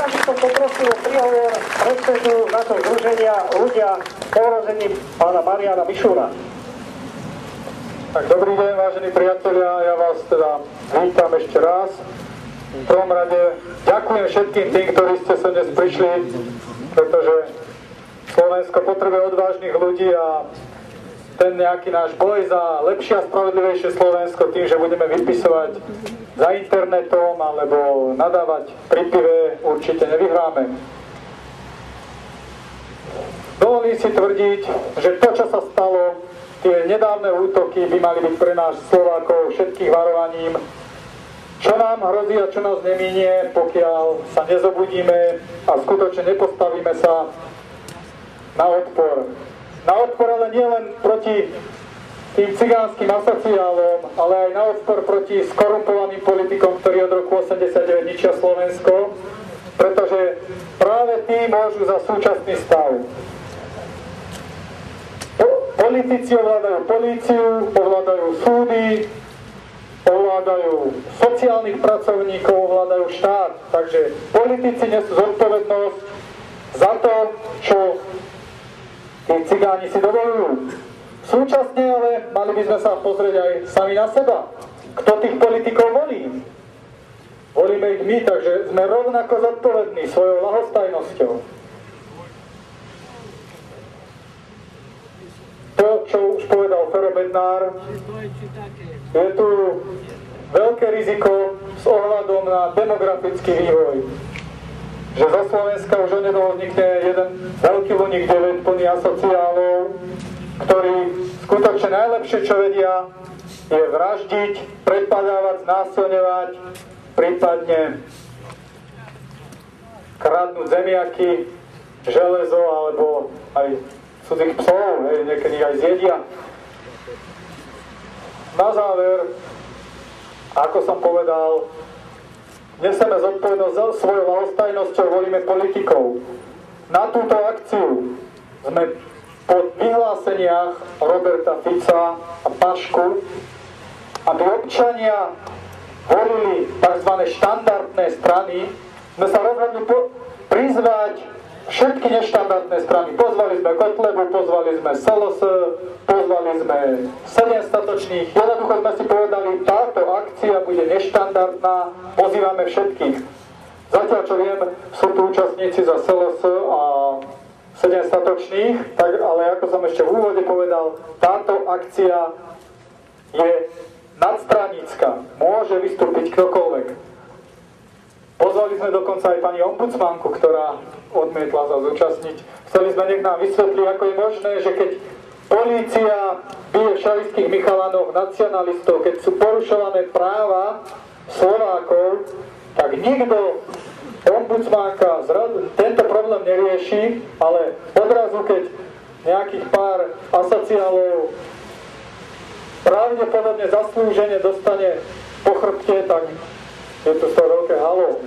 Teraz by som poprosil o príhovor predsedu nášho združenia ľudia po ohrození pána Mariana Mišúra. Tak dobrý deň, vážení priatelia, ja vás teda vítam ešte raz. V prvom rade ďakujem všetkým tým, ktorí ste sa dnes prišli, pretože Slovensko potrebuje odvážnych ľudí a ten nejaký náš boj za lepšie a spravodlivejšie Slovensko tým, že budeme vypisovať za internetom alebo nadávať pri pive, určite nevyhráme. Dovolím si tvrdiť, že to, čo sa stalo, tie nedávne útoky by mali byť pre nás Slovákov všetkých varovaním, čo nám hrozí a čo nás neminie, pokiaľ sa nezobudíme a skutočne nepostavíme sa na odpor. Na odpor ale nie len proti tým cigánskym asociálom, ale aj na odpor proti skorumpovaným politikom, ktorí od roku 89 ničia Slovensko, pretože práve tí môžu za súčasný stav. Politici ovládajú políciu, ovládajú súdy, ovládajú sociálnych pracovníkov, ovládajú štát. Takže politici nesú zodpovednosť za to, čo tí cigáni si dovolujú. Súčasne ale mali by sme sa pozrieť aj sami na seba. Kto tých politikov volí? Volíme ich my, takže sme rovnako zodpovední svojou ľahostajnosťou. To, čo už povedal Fero Bednár, je tu veľké riziko s ohľadom na demografický vývoj. Že zo Slovenska už onedlho vznikne jeden veľký vlník 9 plný asociálov, ktorí skutočne najlepšie, čo vedia, je vraždiť, prepadávať, znásilňovať, prípadne kradnúť zemiaky, železo alebo aj cudzích psov, niekedy aj zjedia. Na záver, ako som povedal, neseme zodpovednosť za svojou ľahostajnosťou, volíme politikov. Na túto akciu sme po vyhláseniach Roberta Fica a Pašku, aby občania volili tzv. Štandardné strany, sme sa rozhodli prizvať všetky neštandardné strany. Pozvali sme Kotlebu, pozvali sme SLS, pozvali sme 7 statočných. Jednoducho sme si povedali, táto akcia bude neštandardná, pozývame všetkých. Zatiaľ, čo viem, sú tu účastníci za SLS a 7 statočných, tak, ale ako som ešte v úvode povedal, táto akcia je nadstranická. Môže vystúpiť ktokoľvek. Pozvali sme dokonca aj pani ombudsmanku, ktorá odmietla sa zúčastniť. Chceli sme, nech nám vysvetliť, ako je možné, že keď polícia bije v šarišských Michalanoch nacionalistov, keď sú porušované práva Slovákov, tak nikto, ombudsmanka, tento problém nerieši, ale odrazu, keď nejakých pár asociálov pravdepodobne zaslúžene dostane po chrbte, tak je tu z toho veľké halo.